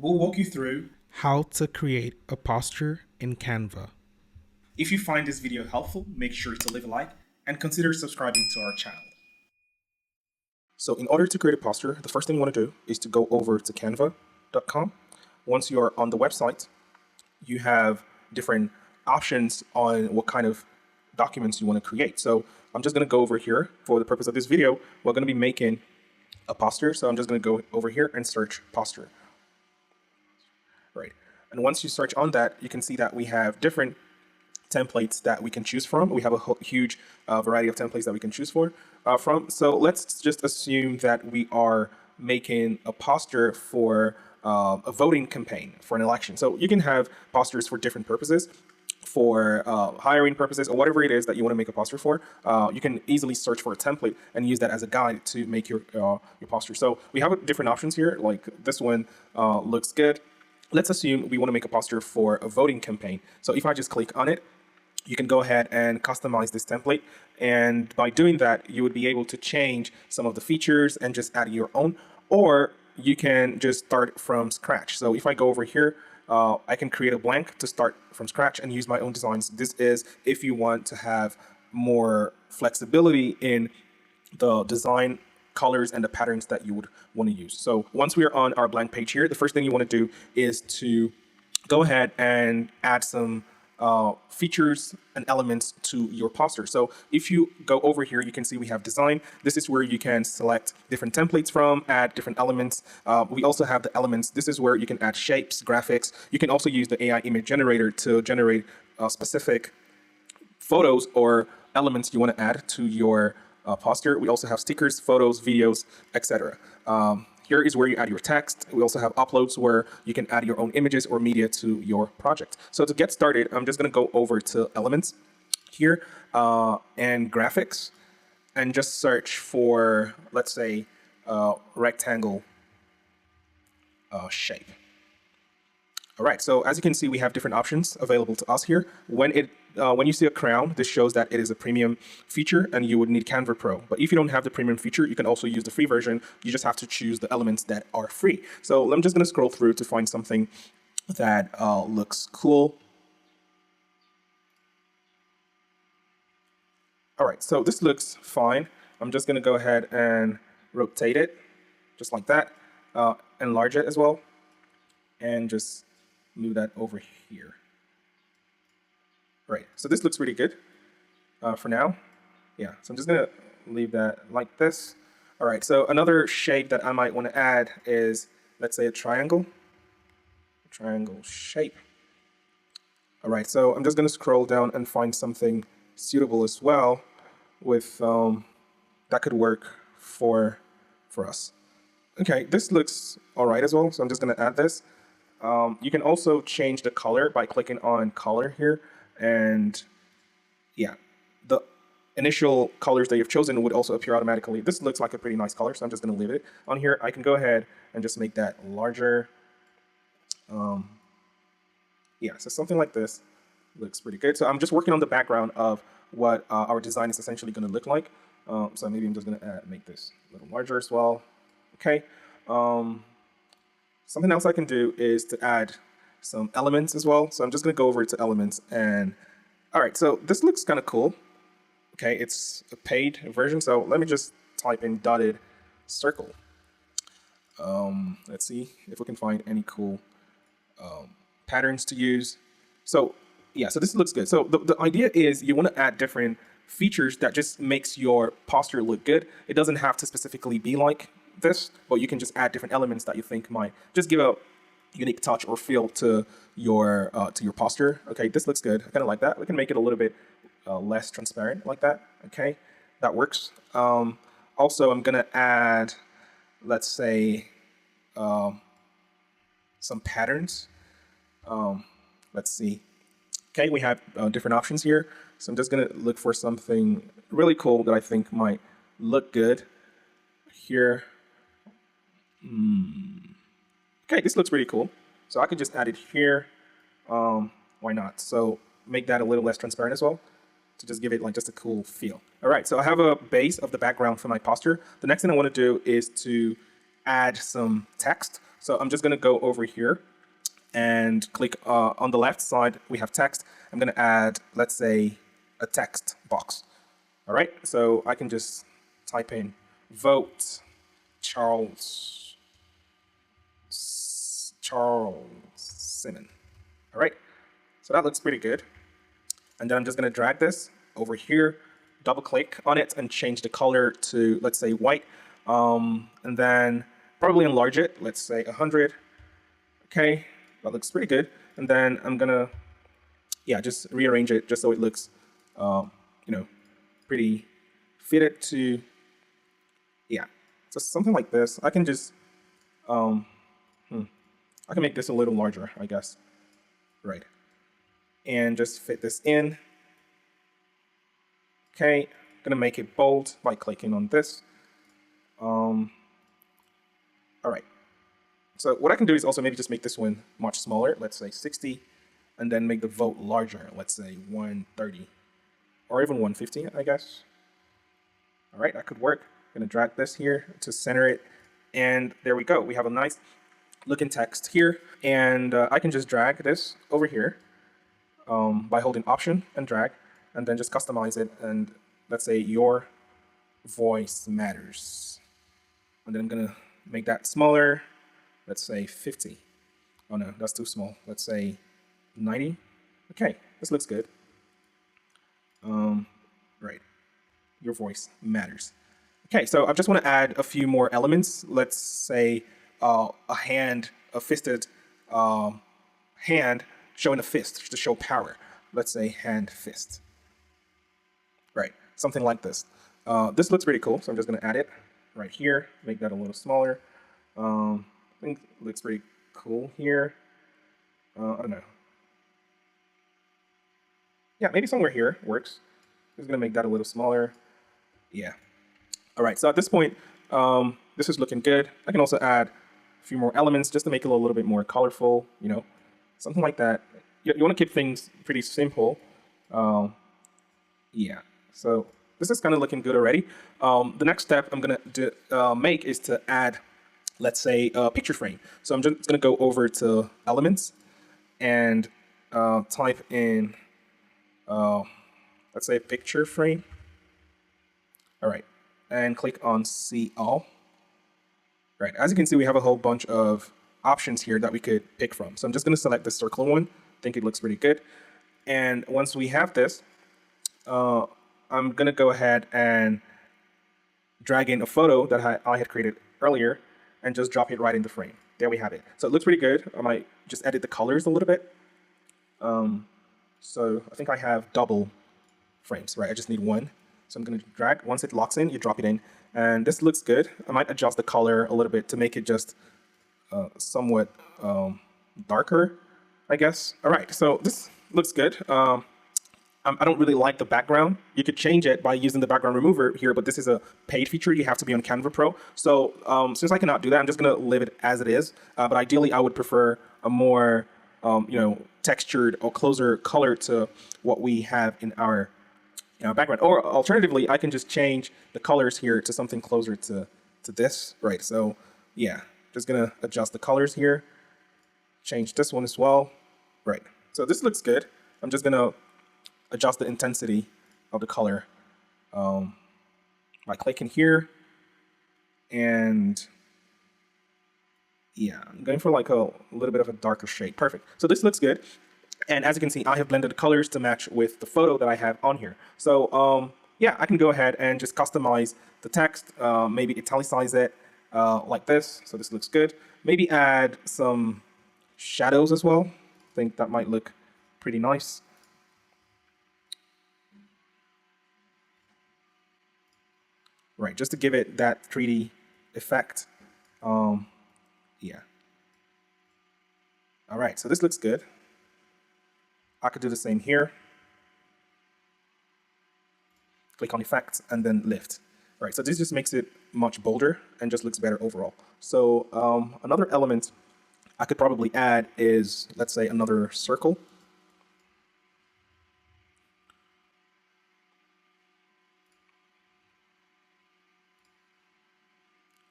we'll walk you through. How to create a posture in Canva. If you find this video helpful, make sure to leave a like and consider subscribing to our channel. So in order to create a posture, the first thing you want to do is to go over to canva.com. Once you are on the website, you have different options on what kind of documents you want to create. So I'm just going to go over here for the purpose of this video. We're going to be making a posture. So I'm just going to go over here and search posture. Right. And once you search on that, you can see that we have different templates that we can choose from. We have a huge variety of templates that we can choose from. So let's just assume that we are making a posture for a voting campaign for an election. So you can have postures for different purposes, for hiring purposes, or whatever it is that you want to make a posture for. You can easily search for a template and use that as a guide to make your posture. So we have different options here. Like this one looks good. Let's assume we want to make a posture for a voting campaign. So if I just click on it, you can go ahead and customize this template. And by doing that, you would be able to change some of the features and just add your own, or you can just start from scratch. So if I go over here, I can create a blank to start from scratch and use my own designs. This is if you want to have more flexibility in the design colors and the patterns that you would want to use. So once we are on our blank page here, the first thing you want to do is to go ahead and add some features and elements to your posture. So if you go over here, you can see we have design. This is where you can select different templates from, add different elements. We also have the elements. This is where you can add shapes, graphics. You can also use the AI image generator to generate specific photos or elements you want to add to your posture. We also have stickers, photos, videos, etc. Here is where you add your text. We also have uploads where you can add your own images or media to your project. So to get started, I'm just going to go over to elements here and graphics and just search for, let's say, rectangle shape. All right, so as you can see, we have different options available to us here. When you see a crown, this shows that it is a premium feature and you would need Canva Pro. But if you don't have the premium feature, you can also use the free version. You just have to choose the elements that are free. So I'm just going to scroll through to find something that looks cool. All right, so this looks fine. I'm just going to go ahead and rotate it just like that, enlarge it as well, and just move that over here. Right, so this looks pretty good for now. Yeah, so I'm just gonna leave that like this. All right, so another shape that I might want to add is, let's say, a triangle shape. All right, so I'm just gonna scroll down and find something suitable as well with that could work for us. Okay, this looks all right as well, so I'm just gonna add this. You can also change the color by clicking on color here, and yeah, the initial colors that you've chosen would also appear automatically. This looks like a pretty nice color, so I'm just going to leave it on here. I can go ahead and just make that larger. Yeah, so something like this looks pretty good. So I'm just working on the background of what our design is essentially going to look like. So maybe I'm just going to make this a little larger as well. Okay. Something else I can do is to add some elements as well. So I'm just going to go over to elements and all right, so this looks kind of cool. Okay, it's a paid version. So let me just type in dotted circle. Let's see if we can find any cool patterns to use. So yeah, so this looks good. So the idea is you want to add different features that just makes your posture look good. It doesn't have to specifically be like this, but you can just add different elements that you think might just give a unique touch or feel to your posture. Okay, this looks good. I kind of like that. We can make it a little bit less transparent like that. Okay, that works. Also, I'm gonna add, let's say, some patterns. Let's see. Okay, we have different options here. So I'm just gonna look for something really cool that I think might look good here. Okay, this looks pretty cool. So I could just add it here. Why not? So make that a little less transparent as well to just give it like just a cool feel. All right, so I have a base of the background for my posture. The next thing I want to do is to add some text So I'm just going to go over here and click on the left side, we have text. I'm going to add, let's say, a text box. All right, so I can just type in vote Charles Simon. All right, so that looks pretty good. And then I'm just going to drag this over here, double click on it and change the color to, let's say, white. And then probably enlarge it, let's say 100. Okay, that looks pretty good. And then I'm going to, yeah, just rearrange it just so it looks, you know, pretty fitted to, yeah. So something like this. I can just, I can make this a little larger, I guess. Right. And just fit this in. Okay, gonna make it bold by clicking on this. All right. So what I can do is also maybe just make this one much smaller, let's say 60, and then make the vote larger, let's say 130, or even 150, I guess. All right, that could work. I'm gonna drag this here to center it, and there we go. We have a nice looking text here, and I can just drag this over here by holding Option and drag, and then just customize it. And let's say your voice matters, and then I'm gonna make that smaller. Let's say 50. Oh no, that's too small. Let's say 90. Okay, this looks good. Right, your voice matters. Okay, so I just want to add a few more elements. Let's say a hand, a fisted hand showing a fist to show power. Let's say hand fist. Right, something like this. This looks pretty cool, so I'm just going to add it right here, make that a little smaller. I think it looks pretty cool here. I don't know. Yeah, maybe somewhere here works. Just going to make that a little smaller. Yeah. All right, so at this point, this is looking good. I can also add a few more elements just to make it a little bit more colorful, you know, something like that. You want to keep things pretty simple. Yeah, so this is kind of looking good already. The next step I'm going to make is to add, let's say, a picture frame. So I'm just going to go over to Elements and type in, let's say, picture frame. All right, and click on See All. Right, as you can see, we have a whole bunch of options here that we could pick from. So I'm just going to select the circle one. I think it looks pretty good. And once we have this, I'm going to go ahead and drag in a photo that I had created earlier and just drop it right in the frame. There we have it. So it looks pretty good. I might just edit the colors a little bit. So I think I have double frames, right? I just need one. So I'm going to drag. Once it locks in, you drop it in. And this looks good. I might adjust the color a little bit to make it just somewhat darker, I guess. All right, so this looks good. I don't really like the background. You could change it by using the background remover here, but this is a paid feature. You have to be on Canva Pro. So since I cannot do that, I'm just going to leave it as it is. But ideally, I would prefer a more textured or closer color to what we have in our background. Or alternatively, I can just change the colors here to something closer to this. Right. So yeah, just going to adjust the colors here. Change this one as well. Right. So this looks good. I'm just going to adjust the intensity of the color by clicking here. And yeah, I'm going for like a little bit of a darker shade. Perfect. So this looks good. And as you can see, I have blended the colors to match with the photo that I have on here. So yeah, I can go ahead and just customize the text, maybe italicize it like this. So this looks good. Maybe add some shadows as well. I think that might look pretty nice. Right, just to give it that 3D effect. Yeah. All right, so this looks good. I could do the same here. Click on Effects and then Lift. All right, so this just makes it much bolder and just looks better overall. So another element I could probably add is, let's say, another circle.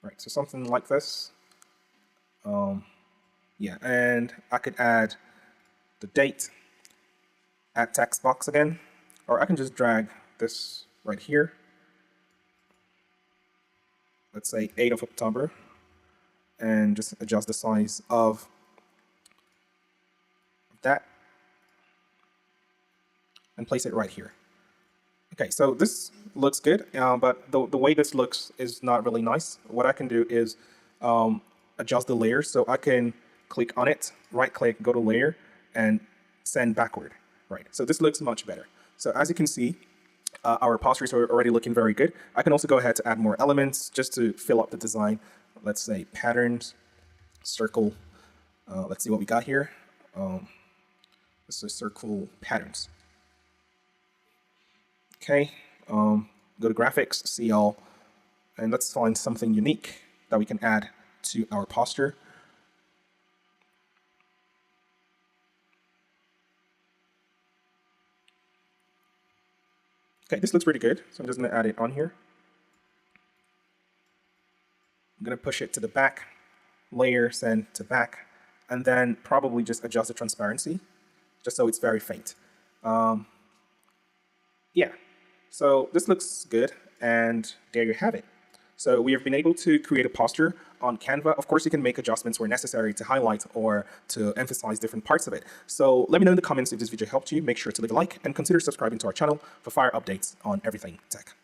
Right, so something like this. Yeah, and I could add the date, add text box again, or I can just drag this right here. Let's say 8th of October, and just adjust the size of that and place it right here. Okay, so this looks good, but the way this looks is not really nice. What I can do is adjust the layer, so I can click on it, right click, go to layer, and send backward. Right, so this looks much better. So as you can see, our postures are already looking very good. I can also go ahead to add more elements just to fill up the design. Let's say patterns, circle. Let's see what we got here. This is circle patterns. Okay, go to graphics, see all, and let's find something unique that we can add to our posture. Okay, this looks pretty good, so I'm just going to add it on here. I'm going to push it to the back, layer, send to back, and then probably just adjust the transparency, just so it's very faint. Yeah, so this looks good, and there you have it. So we have been able to create a posture on Canva. Of course, you can make adjustments where necessary to highlight or to emphasize different parts of it. So let me know in the comments if this video helped you. Make sure to leave a like and consider subscribing to our channel for fire updates on everything tech.